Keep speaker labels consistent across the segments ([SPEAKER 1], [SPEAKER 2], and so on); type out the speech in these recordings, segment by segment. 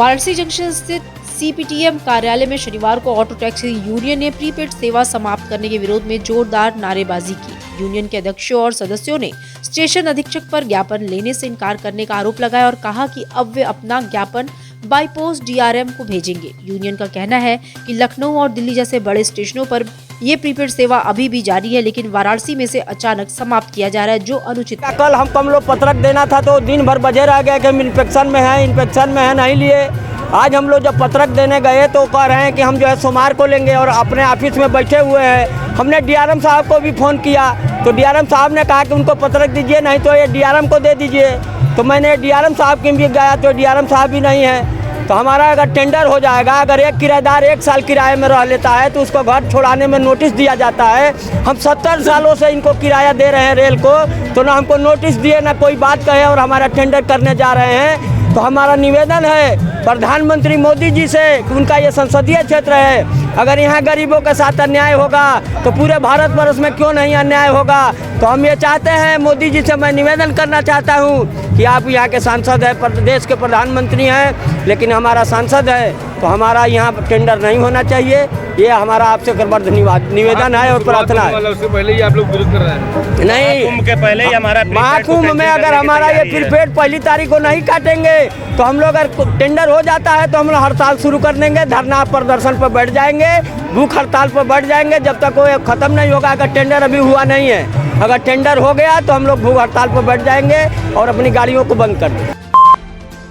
[SPEAKER 1] Varanasi junction स्थित सीपीटीएम कार्यालय में शनिवार को ऑटो टैक्सी यूनियन ने प्रीपेड सेवा समाप्त करने के विरोध में जोरदार नारेबाजी की। यूनियन के अध्यक्षों और सदस्यों ने स्टेशन अधीक्षक पर ज्ञापन लेने से इनकार करने का आरोप लगाया और कहा कि अब वे अपना ज्ञापन बाई पोस्ट डीआरएम को भेजेंगे। यूनियन का कहना है कि लखनऊ और दिल्ली जैसे बड़े स्टेशनों पर ये प्रीपेड सेवा अभी भी जारी है, लेकिन वाराणसी में से अचानक समाप्त किया जा रहा है, जो अनुचित है।
[SPEAKER 2] कल हमको लोग पत्रक देना था तो दिन भर बजे रह गए कि हम इंस्पेक्शन में है नहीं लिए। आज हम लोग जब पत्रक देने गए तो कह रहे हैं कि हम जो है सोमवार को लेंगे और अपने ऑफिस में बैठे हुए हैं। हमने डीआरएम साहब को भी फ़ोन किया तो डीआरएम साहब ने कहा कि उनको पत्रक दीजिए, नहीं तो ये डीआरएम को दे दीजिए। तो मैंने डीआरएम साहब के भी गया तो डीआरएम साहब भी नहीं है। तो हमारा अगर टेंडर हो जाएगा, अगर एक किराएदार 1 साल किराए में रह लेता है तो उसको घर छोड़ाने में नोटिस दिया जाता है। हम 70 सालों से इनको किराया दे रहे हैं रेल को, तो ना हमको नोटिस दिए ना कोई बात कहे और हमारा टेंडर करने जा रहे हैं। तो हमारा निवेदन है प्रधानमंत्री मोदी जी से कि उनका ये संसदीय क्षेत्र है, अगर यहाँ गरीबों के साथ अन्याय होगा तो पूरे भारत वर्ष में क्यों नहीं अन्याय होगा। तो हम ये चाहते हैं, मोदी जी से मैं निवेदन करना चाहता हूँ कि आप यहाँ के सांसद हैं, देश के प्रधानमंत्री हैं, लेकिन हमारा सांसद है तो हमारा यहाँ टेंडर नहीं होना चाहिए। ये हमारा आपसे करबद्ध निवेदन है और प्रार्थना है।
[SPEAKER 3] उससे पहले ही आप लोग विरोध कर रहे हैं?
[SPEAKER 2] नहीं,
[SPEAKER 4] महाकुंभ के पहले ही हमारा
[SPEAKER 2] महाकुंभ में अगर हमारा ये प्रीपेड पहली तारीख को नहीं काटेंगे तो हम लोग अगर टेंडर हो जाता है तो हम लोग हड़ताल शुरू कर देंगे, धरना प्रदर्शन पर बैठ जाएंगे, भूख हड़ताल पर बैठ जाएंगे जब तक वो खत्म नहीं होगा। अगर टेंडर अभी हुआ नहीं है, अगर टेंडर हो गया तो हम लोग भूख हड़ताल पर बैठ जाएंगे और अपनी गाड़ियों को बंद कर देंगे।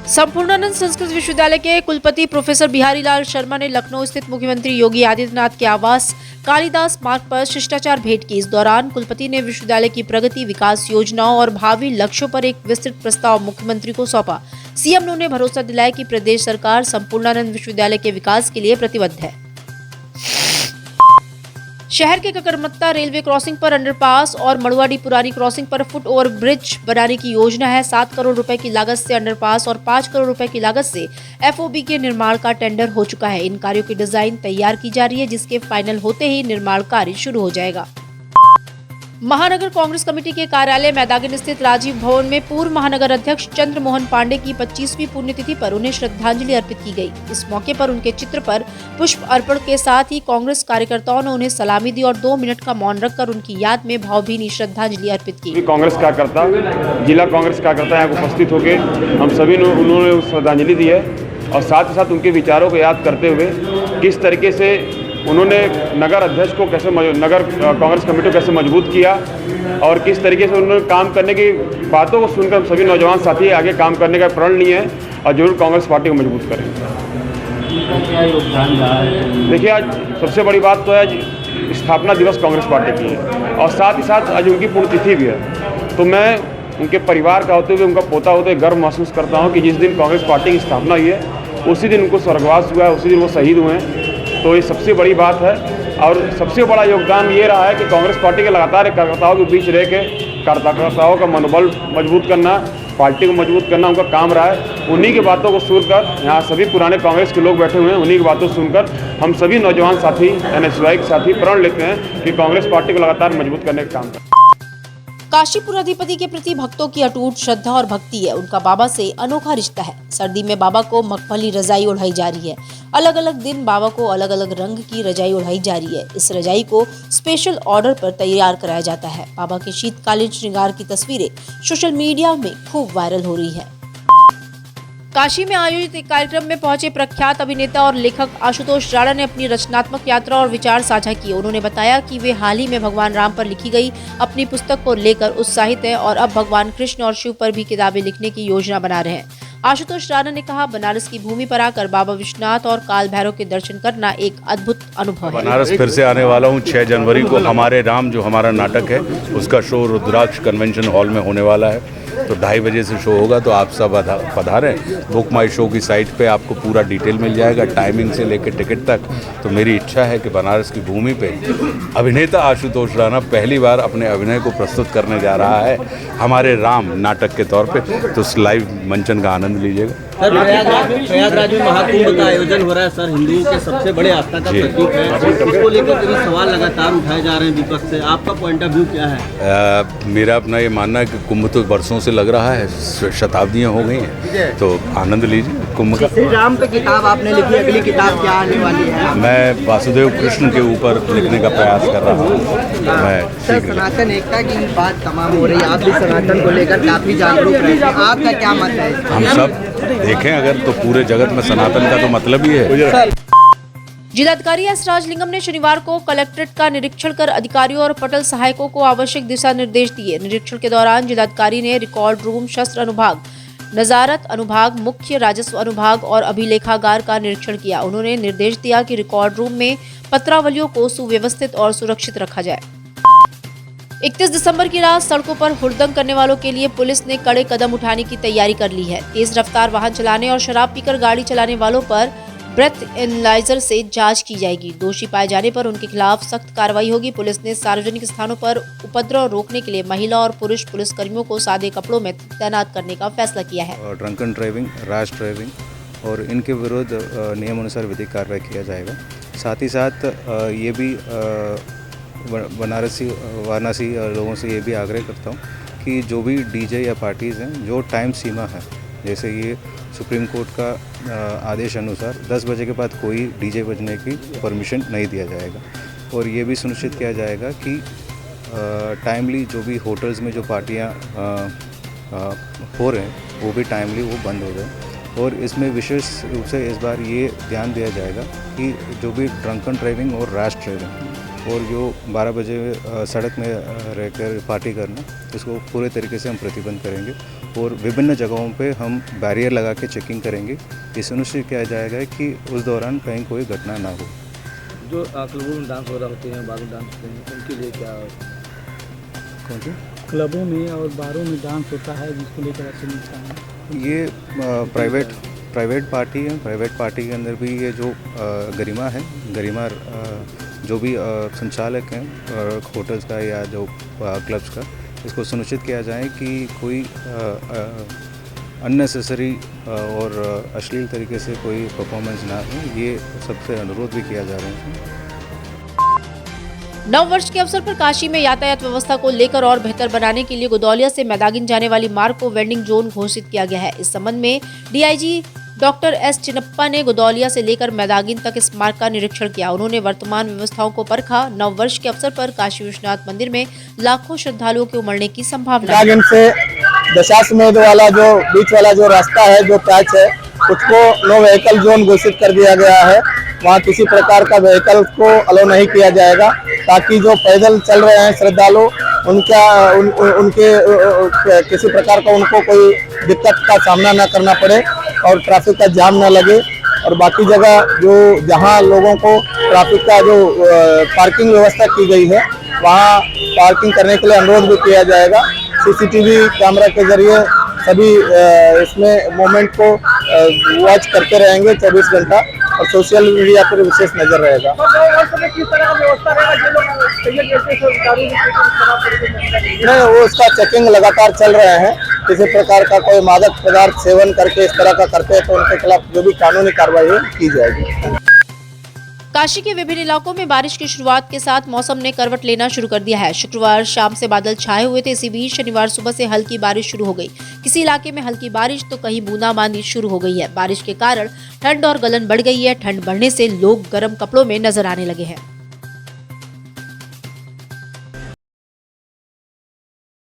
[SPEAKER 1] संपूर्णानंद संस्कृत विश्वविद्यालय के कुलपति प्रोफेसर बिहारी लाल शर्मा ने लखनऊ स्थित मुख्यमंत्री योगी आदित्यनाथ के आवास कालिदास मार्ग पर शिष्टाचार भेंट की। इस दौरान कुलपति ने विश्वविद्यालय की प्रगति, विकास योजनाओं और भावी लक्ष्यों पर एक विस्तृत प्रस्ताव मुख्यमंत्री को सौंपा। सीएम ने उन्हें भरोसा दिलाया कि प्रदेश सरकार संपूर्णानंद विश्वविद्यालय के विकास के लिए प्रतिबद्ध है। शहर के ककरमत्ता रेलवे क्रॉसिंग पर अंडरपास और मड़ुआडी पुरानी क्रॉसिंग पर फुट ओवर ब्रिज बनाने की योजना है। 7 करोड़ रुपए की लागत से अंडरपास और 5 करोड़ रुपए की लागत से एफओबी के निर्माण का टेंडर हो चुका है। इन कार्यों की डिजाइन तैयार की जा रही है, जिसके फाइनल होते ही निर्माण कार्य शुरू हो जाएगा। महानगर कांग्रेस कमेटी के कार्यालय मैदागिन स्थित राजीव भवन में पूर्व महानगर अध्यक्ष चंद्र मोहन पांडे की 25वीं पुण्यतिथि पर उन्हें श्रद्धांजलि अर्पित की गई। इस मौके पर उनके चित्र पर पुष्प अर्पण के साथ ही कांग्रेस कार्यकर्ताओं ने उन्हें सलामी दी और 2 मिनट का मौन रखकर उनकी याद में भावभीनी श्रद्धांजलि अर्पित की।
[SPEAKER 3] कांग्रेस कार्यकर्ता, जिला कांग्रेस कार्यकर्ता यहाँ उपस्थित होकर हम सभी उन्होंने श्रद्धांजलि दी है और साथ ही साथ उनके विचारों को याद करते हुए किस तरीके से उन्होंने नगर अध्यक्ष को कैसे नगर कांग्रेस कमेटी को कैसे मजबूत किया और किस तरीके से उन्होंने काम करने की बातों को सुनकर हम सभी नौजवान साथी आगे काम करने का प्रण लिए हैं और जरूर कांग्रेस पार्टी को मजबूत करेंगे। देखिए, आज सबसे बड़ी बात तो है स्थापना दिवस कांग्रेस पार्टी की है और साथ ही साथ आज उनकी पुण्यतिथि भी है। तो मैं उनके परिवार का होते हुए, उनका पोता होते हुए गर्व महसूस करता हूँ कि जिस दिन कांग्रेस पार्टी की स्थापना हुई है उसी दिन उनको स्वर्गवास हुआ है, उसी दिन वो शहीद हुए हैं। तो ये सबसे बड़ी बात है और सबसे बड़ा योगदान ये रहा है कि कांग्रेस पार्टी के लगातार कार्यकर्ताओं के बीच रह के कार्यकर्ताओं का मनोबल मजबूत करना, पार्टी को मजबूत करना उनका काम रहा है। उन्हीं की बातों को सुनकर यहाँ सभी पुराने कांग्रेस के लोग बैठे हुए हैं, उन्हीं की बातों सुनकर हम सभी नौजवान साथी एनएसयूआई के साथी प्रण लेते हैं कि कांग्रेस पार्टी को लगातार मजबूत करने का काम करें।
[SPEAKER 1] काशीपुराधिपति के प्रति भक्तों की अटूट श्रद्धा और भक्ति है। उनका बाबा से अनोखा रिश्ता है। सर्दी में बाबा को मखमली रजाई ओढ़ाई जा रही है। अलग अलग दिन बाबा को अलग अलग रंग की रजाई ओढ़ाई जा रही है। इस रजाई को स्पेशल ऑर्डर पर तैयार कराया जाता है। बाबा के शीतकालीन श्रृंगार की तस्वीरें सोशल मीडिया में खूब वायरल हो रही है। काशी में आयोजित एक कार्यक्रम में पहुंचे प्रख्यात अभिनेता और लेखक आशुतोष राणा ने अपनी रचनात्मक यात्रा और विचार साझा किए। उन्होंने बताया कि वे हाल ही में भगवान राम पर लिखी गई अपनी पुस्तक को लेकर उत्साहित हैं और अब भगवान कृष्ण और शिव पर भी किताबें लिखने की योजना बना रहे हैं। आशुतोष राणा ने कहा, बनारस की भूमि पर आकर बाबा विश्वनाथ और काल भैरव के दर्शन करना एक अद्भुत अनुभव है।
[SPEAKER 4] बनारस फिर से आने वाला हूँ 6 जनवरी को। हमारे राम जो हमारा नाटक है उसका शो रुद्राक्ष कन्वेंशन हॉल में होने वाला है। तो 2:30 बजे से शो होगा, तो आप सब पधारें। बुक माई शो की साइट पे आपको पूरा डिटेल मिल जाएगा, टाइमिंग से लेकर टिकट तक। तो मेरी इच्छा है कि बनारस की भूमि पे अभिनेता आशुतोष राणा पहली बार अपने अभिनय को प्रस्तुत करने जा रहा है हमारे राम नाटक के तौर पे। तो उस लाइव मंचन का आनंद लीजिएगा।
[SPEAKER 5] सर प्रयागराज में महाकुंभ का आयोजन हो रहा है सर, हिंदुओं के सबसे बड़े आस्था का प्रतीक है। इसको लेकर के सवाल लगातार उठाए जा रहे हैं विपक्ष से, आपका पॉइंट ऑफ व्यू क्या है?
[SPEAKER 4] मेरा अपना ये मानना है कि कुंभ तो वर्षों से लग रहा है, शताब्दियाँ हो गई हैं, तो आनंद लीजिए कुंभ का।
[SPEAKER 5] श्री राम पे किताब आपने लिखी, अगली किताब क्या आने वाली है?
[SPEAKER 4] मैं वासुदेव कृष्ण के ऊपर लिखने का प्रयास कर रहा हूँ। मैं
[SPEAKER 5] सर सनातन एकता की बात तमाम हो रही है, आप भी सनातन को लेकर काफी जागरूक रहते हैं, आपका क्या मत है?
[SPEAKER 4] हम सब देखें अगर तो पूरे जगत में सनातन का तो मतलब ही है।
[SPEAKER 1] जिलाधिकारी एस राजलिंगम ने शनिवार को कलेक्ट्रेट का निरीक्षण कर अधिकारियों और पटल सहायकों को आवश्यक दिशा निर्देश दिए। निरीक्षण के दौरान जिलाधिकारी ने रिकॉर्ड रूम, शस्त्र अनुभाग, नजारत अनुभाग, मुख्य राजस्व अनुभाग और अभिलेखागार का निरीक्षण किया। उन्होंने निर्देश दिया कि रिकॉर्ड रूम में पत्रावलियों को सुव्यवस्थित और सुरक्षित रखा जाए। 31 दिसंबर की रात सड़कों पर हुड़दंग करने वालों के लिए पुलिस ने कड़े कदम उठाने की तैयारी कर ली है। तेज रफ्तार वाहन चलाने और शराब पीकर गाड़ी चलाने वालों पर ब्रेथ एनालाइजर से जांच की जाएगी। दोषी पाए जाने पर उनके खिलाफ सख्त कार्रवाई होगी। पुलिस ने सार्वजनिक स्थानों पर उपद्रव रोकने के लिए महिला और पुरुष पुलिसकर्मियों को सादे कपड़ों में तैनात करने का फैसला किया है।
[SPEAKER 6] ड्रंकन ड्राइविंग, रैश ड्राइविंग और इनके विरुद्ध नियमानुसार विधिक कार्रवाई किया जाएगा। साथ ही साथ ये भी वाराणसी लोगों से ये भी आग्रह करता हूँ कि जो भी डीजे या पार्टीज़ हैं, जो टाइम सीमा है, जैसे ये सुप्रीम कोर्ट का आदेश अनुसार 10 बजे के बाद कोई डीजे बजने की परमिशन नहीं दिया जाएगा। और ये भी सुनिश्चित किया जाएगा कि टाइमली जो भी होटल्स में जो पार्टियाँ हो रहे हैं वो भी टाइमली वो बंद हो जाए। और इसमें विशेष रूप से इस बार ये ध्यान दिया जाएगा कि जो भी ड्रंकन ड्राइविंग और रैश ड्राइविंग और जो 12 बजे सड़क में रहकर पार्टी करना, इसको पूरे तरीके से हम प्रतिबंध करेंगे। और विभिन्न जगहों पे हम बैरियर लगा के चेकिंग करेंगे। ये सुनिश्चित किया जाएगा कि उस दौरान कहीं कोई घटना ना हो।
[SPEAKER 5] जो क्लबों में डांस वगैरह होते हैं, बारों डांस होते हैं, उनके लिए क्या?
[SPEAKER 6] कौन सी
[SPEAKER 7] क्लबों में और बारों में डांस होता है, जिसको लेकर ऐसे मिलता है?
[SPEAKER 6] ये प्राइवेट पार्टी है। प्राइवेट पार्टी के अंदर भी ये जो गरिमा जो भी संचालक हैं होटल्स का या जो क्लब्स का, इसको सुनिश्चित किया जाए कि कोई अननेसेसरी और अश्लील तरीके से कोई परफॉर्मेंस ना हो। ये सबसे अनुरोध भी किया जा रहा है।
[SPEAKER 1] नव वर्ष के अवसर पर काशी में यातायात व्यवस्था को लेकर और बेहतर बनाने के लिए गोदौलिया से मैदागिन जाने वाली मार्ग को वेंडिंग जोन घोषित किया गया है। इस संबंध में डीआईजी डॉक्टर एस चिन्नप्पा ने गोदौलिया से लेकर मैदागिन तक इस मार्ग का निरीक्षण किया। उन्होंने वर्तमान व्यवस्थाओं को परखा। नव वर्ष के अवसर पर काशी विश्वनाथ मंदिर में लाखों श्रद्धालुओं के उमड़ने की संभावना है।
[SPEAKER 2] मैदागिन से दशाश्वमेध वाला जो बीच वाला जो रास्ता है, जो पैच है, उसको नो व्हीकल जोन घोषित कर दिया गया है। वहाँ किसी प्रकार का व्हीकल को अलो नहीं किया जाएगा, ताकि जो पैदल चल रहे हैं श्रद्धालु उनके किसी प्रकार का उनको कोई दिक्कत का सामना न करना पड़े और ट्रैफिक का जाम न लगे। और बाकी जगह जो जहाँ लोगों को ट्रैफिक का जो पार्किंग व्यवस्था की गई है, वहाँ पार्किंग करने के लिए अनुरोध भी किया जाएगा। सीसीटीवी कैमरा के जरिए सभी इसमें मोमेंट को वॉच करते रहेंगे 24 घंटा और सोशल मीडिया पर विशेष नजर रहेगा। नहीं, वो उसका चेकिंग लगातार चल रहे हैं। किसी प्रकार का कोई मादक पदार्थ सेवन करके इस तरह का करते हैं तो उनके खिलाफ जो भी कानूनी कार्रवाई की जाएगी।
[SPEAKER 1] काशी के विभिन्न इलाकों में बारिश की शुरुआत के साथ मौसम ने करवट लेना शुरू कर दिया है। शुक्रवार शाम से बादल छाए हुए थे। इसी बीच शनिवार सुबह से हल्की बारिश शुरू हो गई। किसी इलाके में हल्की बारिश तो कहीं बूंदाबांदी शुरू हो गई है। बारिश के कारण ठंड और गलन बढ़ गई है। ठंड बढ़ने से लोग गर्म कपड़ों में नजर आने लगे हैं।